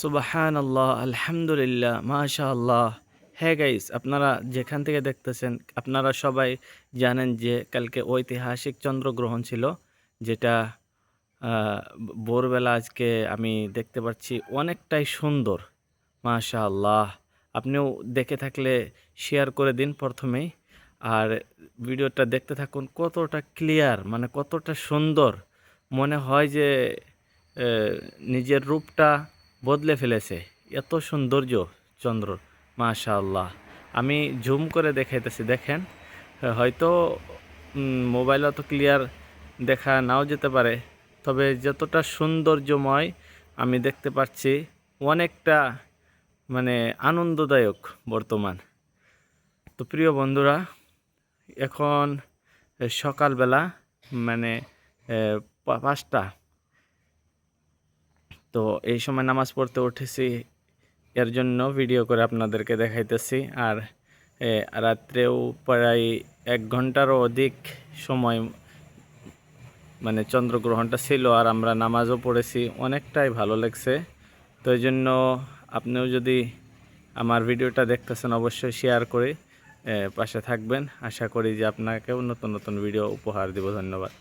সুবহানাল্লাহ, আলহামদুলিল্লাহ, মাশাআল্লাহ। হ্যাঁ গাইস, আপনারা যেখান থেকে দেখতেছেন, আপনারা সবাই জানেন যে কালকে ঐতিহাসিক চন্দ্রগ্রহণ ছিল, যেটা ভোরবেলা আজকে আমি দেখতে পাচ্ছি অনেকটাই সুন্দর। মাশাআল্লাহ, আপনিও দেখে থাকলে শেয়ার করে দিন প্রথমেই, আর ভিডিওটা দেখতে থাকুন। কতটা ক্লিয়ার, মানে কতটা সুন্দর, মনে হয় যে আহ, নিজের রূপটা বদলে ফেলেছে। এত সৌন্দর্য চন্দ্র, মাশাআল্লাহ। আমি জুম করে দেখাইতেছি, দেখেন। হয়তো মোবাইল অত ক্লিয়ার দেখা নাও যেতে পারে, তবে যতটা সৌন্দর্যময় আমি দেখতে পাচ্ছি, অনেকটা মানে আনন্দদায়ক বর্তমান। তো প্রিয় বন্ধুরা, এখন সকালবেলা, মানে 5টা। তো এই সময় নামাজ পড়তে উঠেছি, এর জন্য ভিডিও করে আপনাদেরকে দেখাইতেছি। আর রাত্রেও প্রায় 1 ঘন্টারও অধিক সময় মানে চন্দ্রগ্রহণটা ছিল, আর আমরা নামাজও পড়েছি, অনেকটাই ভালো লাগছে। তো এই জন্য আপনিও যদি আমার ভিডিওটা দেখতেছেন, অবশ্যই শেয়ার করে পাশে থাকবেন। আশা করি যে আপনাকেও নতুন নতুন ভিডিও উপহার দেব। ধন্যবাদ।